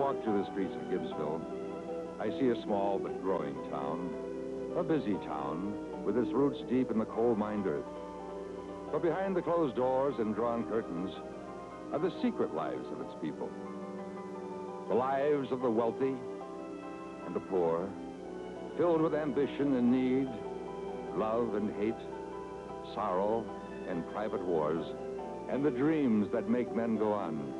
walk through the streets of Gibbsville, I see a small but growing town, a busy town with its roots deep in the coal-mined earth. But behind the closed doors and drawn curtains are the secret lives of its people. The lives of the wealthy and the poor, filled with ambition and need, love and hate, sorrow and private wars, and the dreams that make men go on.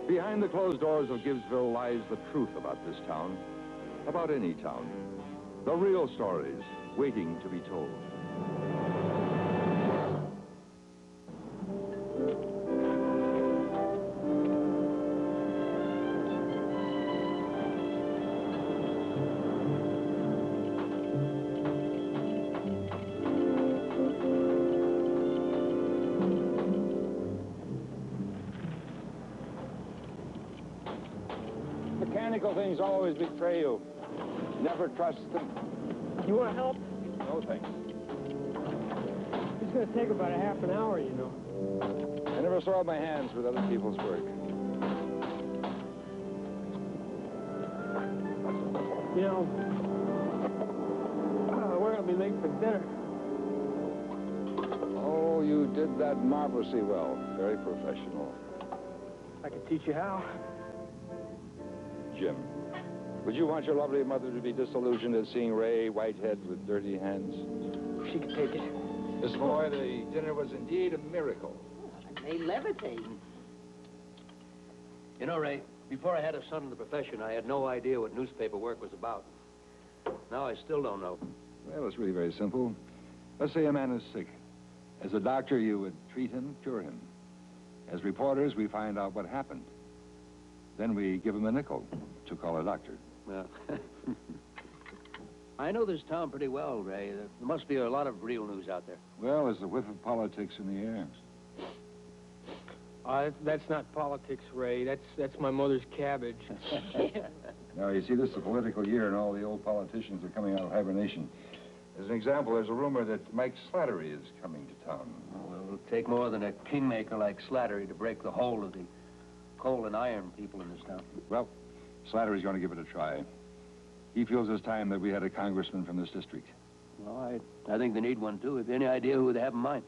Behind the closed doors of Gibbsville lies the truth about this town, about any town. The real stories waiting to be told. Mechanical things always betray you. Never trust them. You want to help? No, thanks. It's going to take about a half an hour, you know. I never soil my hands with other people's work. You know, we're going to be late for dinner. Oh, you did that marvelously well. Very professional. I can teach you how. Jim, would you want your lovely mother to be disillusioned at seeing Ray Whitehead with dirty hands? She can take it. Miss Malloy, the dinner was indeed a miracle. They levitate. You know, Ray, before I had a son in the profession, I had no idea what newspaper work was about. Now I still don't know. Well, it's really very simple. Let's say a man is sick. As a doctor, you would treat him, cure him. As reporters, we find out what happened. Then we give him a nickel to call a doctor. Well, I know this town pretty well, Ray. There must be a lot of real news out there. Well, there's a whiff of politics in the air. That's not politics, Ray. That's my mother's cabbage. Now, you see, this is a political year, and all the old politicians are coming out of hibernation. As an example, there's a rumor that Mike Slattery is coming to town. Well, it'll take more than a kingmaker like Slattery to break the hold of the coal and iron people in this town. Well, Slattery's going to give it a try. He feels it's time that we had a congressman from this district. Well, I think they need one, too. Have you any idea who they have in mind?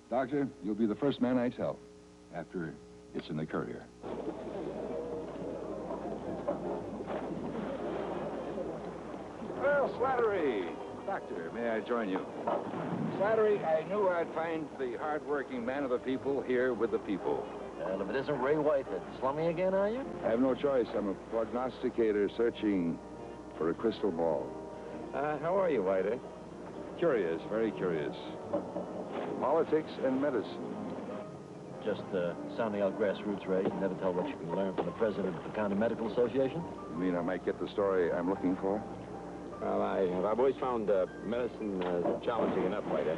Doctor, you'll be the first man I tell after it's in the Courier. Well, Slattery. Doctor, may I join you? Slattery, I knew I'd find the hard-working man of the people here with the people. Well, if it isn't Ray Whitehead, slumming again, are you? I have no choice. I'm a prognosticator searching for a crystal ball. How are you, Whitehead? Curious, very curious. Politics and medicine. Just sounding out grassroots, Ray. You never tell what you can learn from the president of the County Medical Association. You mean I might get the story I'm looking for? Well, I've always found medicine challenging enough, Whitehead.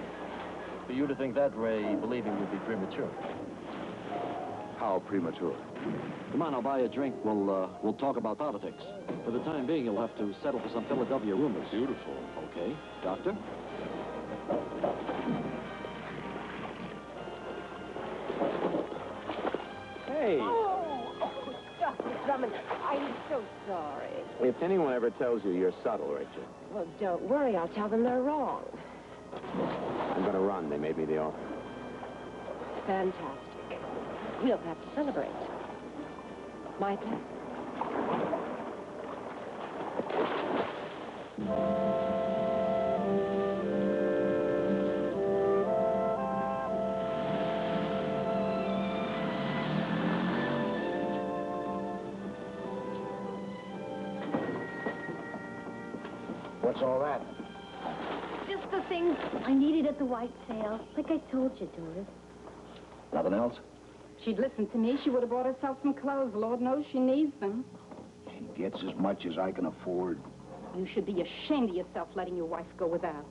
For you to think that, Ray, believing would be premature. How premature? Come on, I'll buy you a drink. We'll talk about politics. For the time being, you'll have to settle for some Philadelphia rumors. Beautiful. Okay. Doctor? Hey! Oh, Dr. Drummond, I'm so sorry. If anyone ever tells you you're subtle, Rachel. Well, don't worry. I'll tell them they're wrong. I'm going to run. They made me the offer. Fantastic. We'll have to celebrate. My pleasure. What's all that? Just the things I needed at the white sale, like I told you, Doris. Nothing else? She'd listened to me, she would have bought herself some clothes. Lord knows she needs them. She gets as much as I can afford. You should be ashamed of yourself letting your wife go without.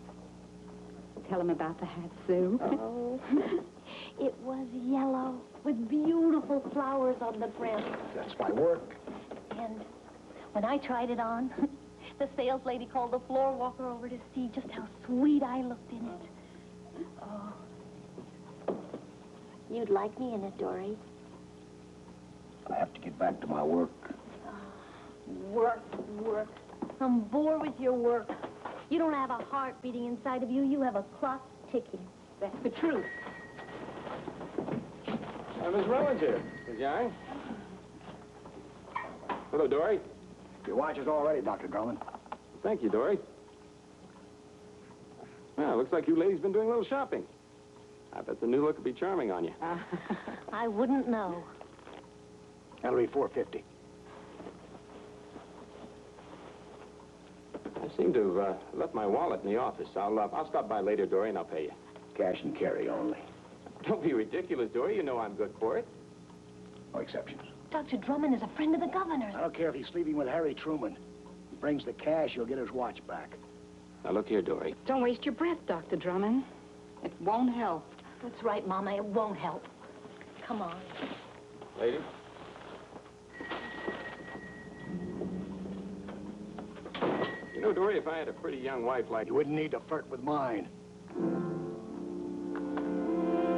Tell him about the hat, Sue. Oh, it was yellow with beautiful flowers on the brim. That's my work. And when I tried it on, the sales lady called the floor walker over to see just how sweet I looked in it. Oh. You'd like me in it, Dory. I have to get back to my work. Work. I'm bored with your work. You don't have a heart beating inside of you. You have a clock ticking. That's the truth. Miss Rowan's here. Miss Young. Hello, Dory. Your watch is all ready, Dr. Drummond. Thank you, Dory. Well, looks like you ladies been doing a little shopping. I bet the new look will be charming on you. I wouldn't know. That'll be $4.50. I seem to have left my wallet in the office. I'll stop by later, Dory, and I'll pay you. Cash and carry only. Don't be ridiculous, Dory. You know I'm good for it. No exceptions. Dr. Drummond is a friend of the governor's. I don't care if he's sleeping with Harry Truman. He brings the cash, he'll get his watch back. Now, look here, Dory. Don't waste your breath, Dr. Drummond. It won't help. That's right, Mama. It won't help. Come on. Lady? You know, Dory, if I had a pretty young wife like You wouldn't need to flirt with mine.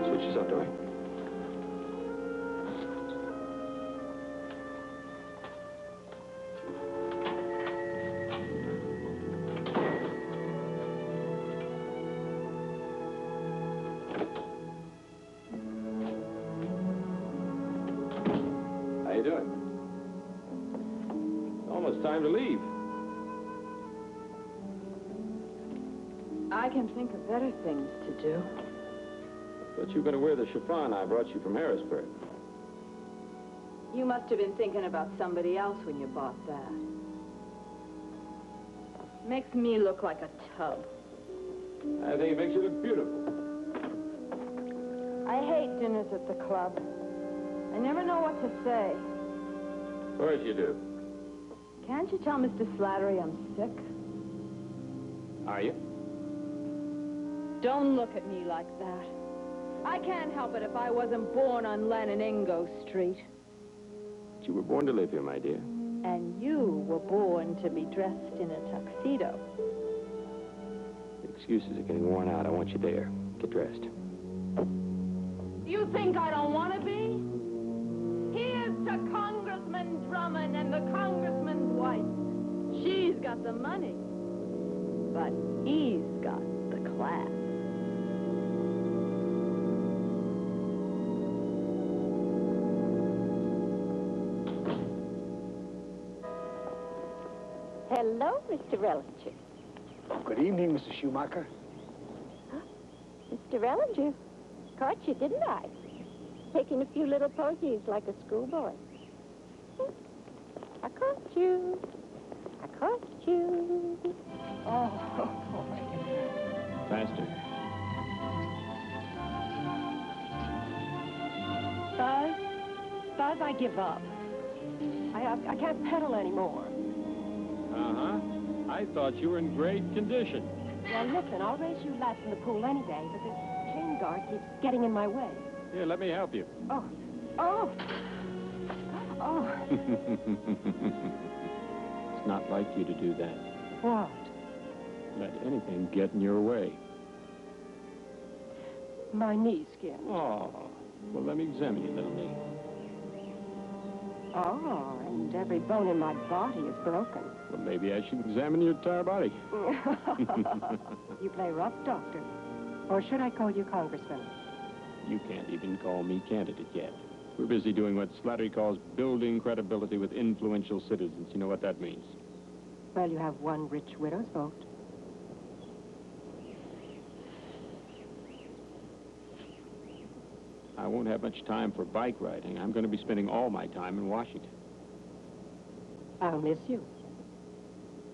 Switch yourself, Dory. How you doing? It's almost time to leave. I can think of better things to do. But you better wear the chiffon I brought you from Harrisburg. You must have been thinking about somebody else when you bought that. Makes me look like a tub. I think it makes you look beautiful. I hate dinners at the club. I never know what to say. Of course you do. Can't you tell Mr. Slattery I'm sick? Are you? Don't look at me like that. I can't help it if I wasn't born on Lananingo Street. But you were born to live here, my dear. And you were born to be dressed in a tuxedo. The excuses are getting worn out. I want you there. Get dressed. You think I don't want to be? Here's to Congressman Drummond and the congressman's wife. She's got the money, but he's got the class. Hello, Mr. Rellinger. Good evening, Mrs. Schumacher. Huh? Mr. Rellinger, caught you, didn't I? Taking a few little pokies like a schoolboy. I caught you. I caught you. Oh, Faster. Buzz, I give up. I can't pedal anymore. Uh-huh. I thought you were in great condition. Well, listen, I'll race you laps in the pool any day, but this chain guard keeps getting in my way. Here, let me help you. Oh. It's not like you to do that. What? Let anything get in your way. My knee skin. Oh, well, let me examine your little knee. Oh, and every bone in my body is broken. Well, maybe I should examine your entire body. You play rough, Doctor. Or should I call you Congressman? You can't even call me candidate yet. We're busy doing what Slattery calls building credibility with influential citizens. You know what that means? Well, you have one rich widow's vote. I won't have much time for bike riding. I'm going to be spending all my time in Washington. I'll miss you.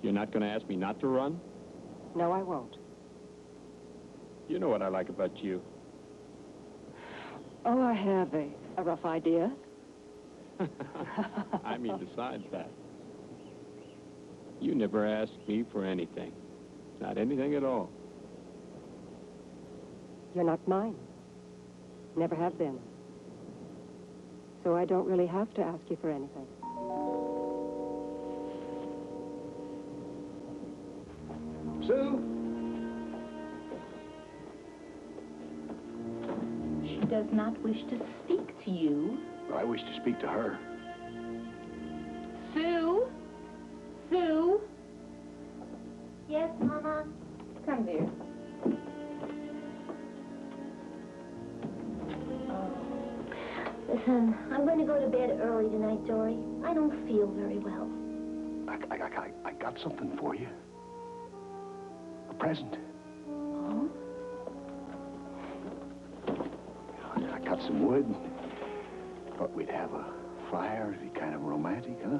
You're not going to ask me not to run? No, I won't. You know what I like about you. Oh, I have a rough idea. I mean, besides that, you never asked me for anything. Not anything at all. You're not mine. Never have been. So I don't really have to ask you for anything. Sue? She does not wish to speak to you. Well, I wish to speak to her. Sue? Sue? Yes, Mama? Come, dear. Listen, I'm going to go to bed early tonight, Dory. I don't feel very well. I got something for you. A present. Oh? I got some wood. Thought we'd have a fire. It'd be kind of romantic, huh?